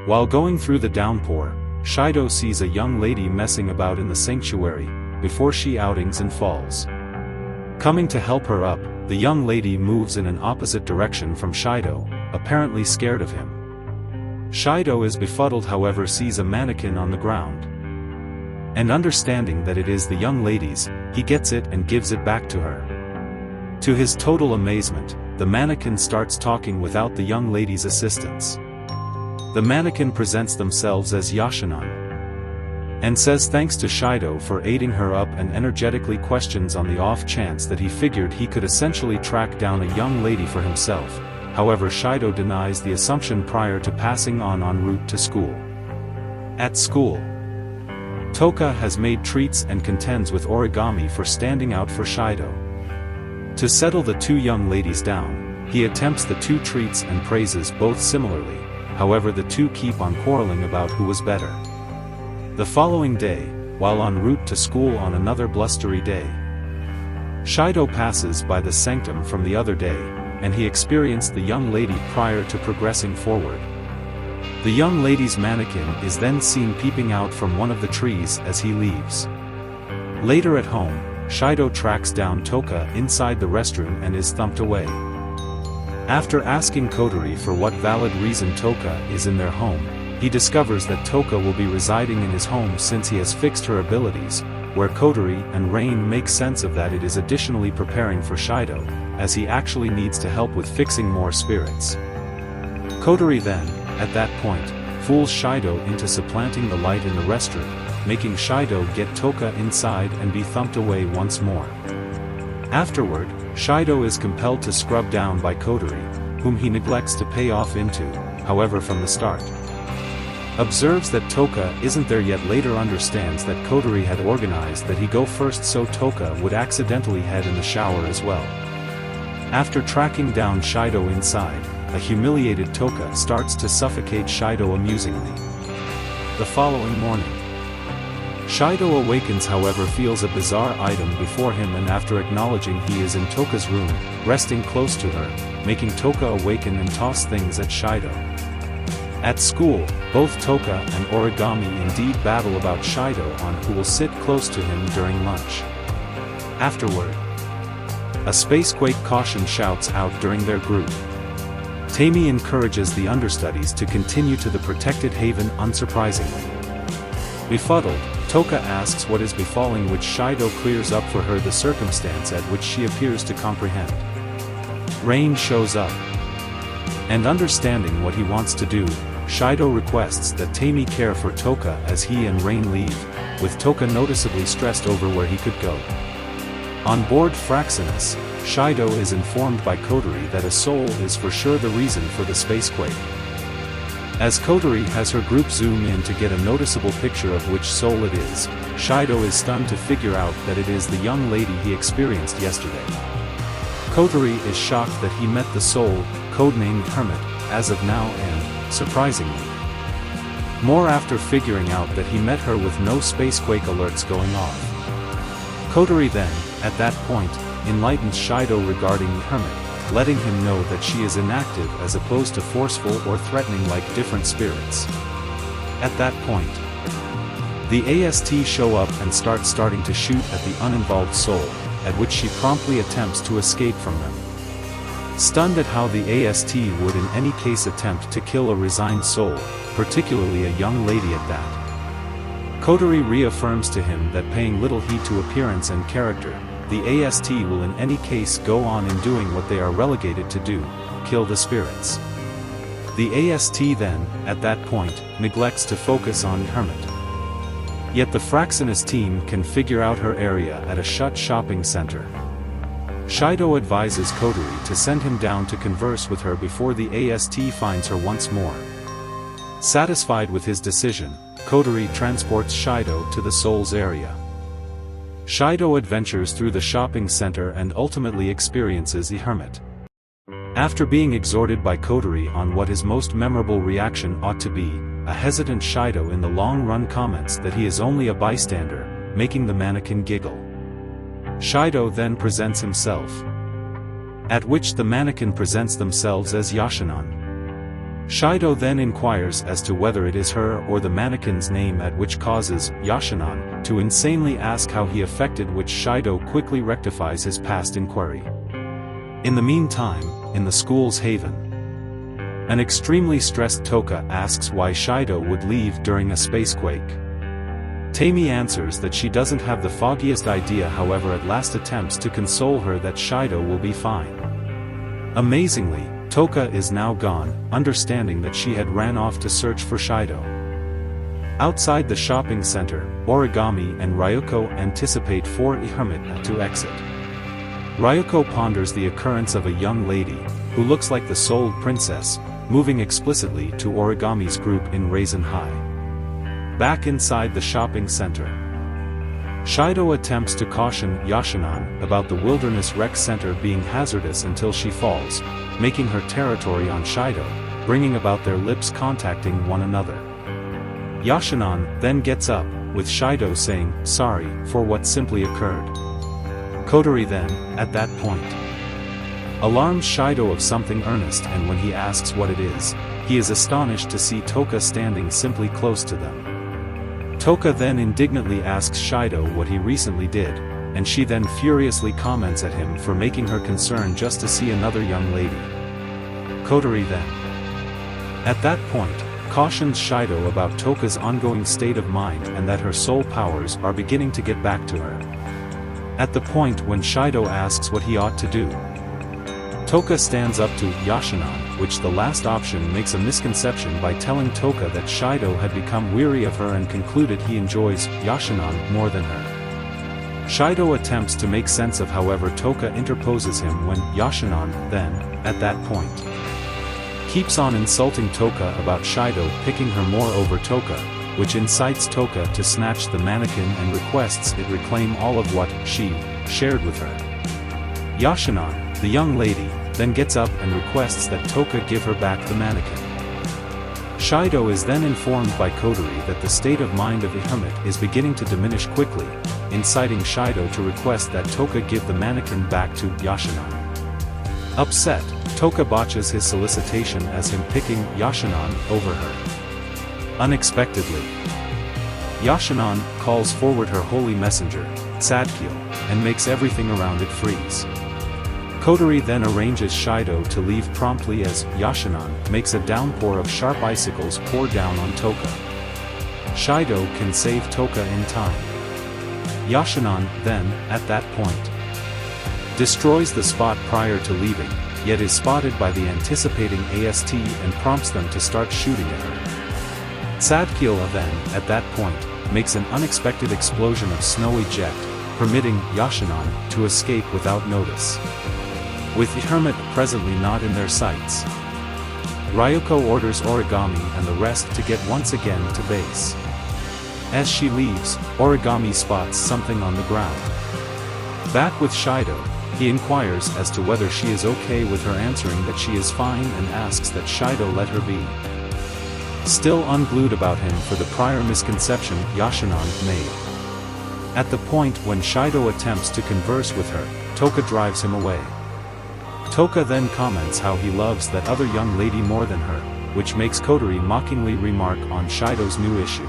While going through the downpour, Shido sees a young lady messing about in the sanctuary, before she outings and falls. Coming to help her up, the young lady moves in an opposite direction from Shido, apparently scared of him. Shido is befuddled, however sees a mannequin on the ground. And understanding that it is the young lady's, he gets it and gives it back to her. To his total amazement, the mannequin starts talking without the young lady's assistance. The mannequin presents themselves as Yashinon, and says thanks to Shido for aiding her up and energetically questions on the off chance that he figured he could essentially track down a young lady for himself. However, Shido denies the assumption prior to passing on en route to school. At school, Toka has made treats and contends with Origami for standing out for Shido. To settle the two young ladies down, he attempts the two treats and praises both similarly, however the two keep on quarreling about who was better. The following day, while en route to school on another blustery day, Shido passes by the sanctum from the other day, and he experienced the young lady prior to progressing forward. The young lady's mannequin is then seen peeping out from one of the trees as he leaves. Later at home, Shido tracks down Toka inside the restroom and is thumped away. After asking Kodori for what valid reason Toka is in their home, he discovers that Toka will be residing in his home since he has fixed her abilities, where Kodori and Rain make sense of that. It is additionally preparing for Shido, as he actually needs to help with fixing more spirits. Kodori then, at that point, fools Shido into supplanting the light in the restroom, making Shido get Toka inside and be thumped away once more. Afterward, Shido is compelled to scrub down by Kodori, whom he neglects to pay off into, however from the start. Observes that Toka isn't there yet, later understands that Kodori had organized that he go first so Toka would accidentally head in the shower as well. After tracking down Shido inside, a humiliated Toka starts to suffocate Shido amusingly. The following morning, Shido awakens, however feels a bizarre item before him, and after acknowledging he is in Toka's room, resting close to her, making Toka awaken and toss things at Shido. At school, both Toka and Origami indeed battle about Shido on who will sit close to him during lunch. Afterward, a spacequake caution shouts out during their group. Tammy encourages the understudies to continue to the protected haven unsurprisingly. Befuddled, Toka asks what is befalling, which Shido clears up for her the circumstance at which she appears to comprehend. Rain shows up, and understanding what he wants to do, Shido requests that Tammy care for Toka as he and Rain leave, with Toka noticeably stressed over where he could go. On board Fraxinus, Shido is informed by Kodori that a soul is for sure the reason for the spacequake. As Kodori has her group zoom in to get a noticeable picture of which soul it is, Shido is stunned to figure out that it is the young lady he experienced yesterday. Kodori is shocked that he met the soul, codenamed Hermit, as of now and, surprisingly, more after figuring out that he met her with no spacequake alerts going off. Kodori then, at that point, enlightens Shido regarding Hermit, letting him know that she is inactive as opposed to forceful or threatening like different spirits. At that point, the AST show up and starting to shoot at the uninvolved soul, at which she promptly attempts to escape from them. Stunned at how the AST would in any case attempt to kill a resigned soul, particularly a young lady at that, Kodori reaffirms to him that paying little heed to appearance and character, the AST will in any case go on in doing what they are relegated to do, kill the spirits. The AST then, at that point, neglects to focus on Hermit. Yet the Fraxinus team can figure out her area at a shut shopping center. Shido advises Kodori to send him down to converse with her before the AST finds her once more. Satisfied with his decision, Kodori transports Shido to the Soul's area. Shido adventures through the shopping center and ultimately experiences the Hermit. After being exhorted by Kodori on what his most memorable reaction ought to be, a hesitant Shido in the long run comments that he is only a bystander, making the mannequin giggle. Shido then presents himself, at which the mannequin presents themselves as Yashinon. Shido then inquires as to whether it is her or the mannequin's name, at which causes Yashinon to insanely ask how he affected, which Shido quickly rectifies his past inquiry. In the meantime, in the school's haven, an extremely stressed Toka asks why Shido would leave during a spacequake. Tammy answers that she doesn't have the foggiest idea, however at last attempts to console her that Shido will be fine. Amazingly, Toka is now gone, understanding that she had ran off to search for Shido. Outside the shopping center, Origami and Ryuko anticipate for Hermit to exit. Ryuko ponders the occurrence of a young lady, who looks like the souled princess, moving explicitly to Origami's group in Raisin High. Back inside the shopping center, Shido attempts to caution Yashinon about the Wilderness Rec Center being hazardous until she falls, making her territory on Shido, bringing about their lips contacting one another. Yashinon then gets up, with Shido saying sorry for what simply occurred. Kotori then, at that point, alarms Shido of something earnest, and when he asks what it is, he is astonished to see Toka standing simply close to them. Toka then indignantly asks Shido what he recently did, and she then furiously comments at him for making her concerned just to see another young lady. Kotori then, at that point, cautions Shido about Toka's ongoing state of mind and that her soul powers are beginning to get back to her. At the point when Shido asks what he ought to do, Toka stands up to Yashinon, which the last option makes a misconception by telling Toka that Shido had become weary of her and concluded he enjoys Yashinon more than her. Shido attempts to make sense of, however Toka interposes him when Yashinon then, at that point, keeps on insulting Toka about Shido picking her more over Toka, which incites Toka to snatch the mannequin and requests it reclaim all of what she shared with her. Yashinon, the young lady, then gets up and requests that Toka give her back the mannequin. Shido is then informed by Kotori that the state of mind of Hermit is beginning to diminish quickly, inciting Shido to request that Toka give the mannequin back to Yashinon. Upset, Toka botches his solicitation as him picking Yashinon over her. Unexpectedly, Yashinon calls forward her holy messenger, Sadkiel, and makes everything around it freeze. Kotori then arranges Shido to leave promptly as Yashinon makes a downpour of sharp icicles pour down on Toka. Shido can save Toka in time. Yashinon then, at that point, destroys the spot prior to leaving, yet is spotted by the anticipating AST and prompts them to start shooting at her. Sadkiel then, at that point, makes an unexpected explosion of snowy jet, permitting Yashinon to escape without notice. With Hermit presently not in their sights, Ryuko orders Origami and the rest to get once again to base. As she leaves, Origami spots something on the ground. Back with Shido, he inquires as to whether she is okay with her answering that she is fine and asks that Shido let her be. Still unglued about him for the prior misconception Yashinon made. At the point when Shido attempts to converse with her, Toka drives him away. Toka then comments how he loves that other young lady more than her, which makes Kotori mockingly remark on Shido's new issue.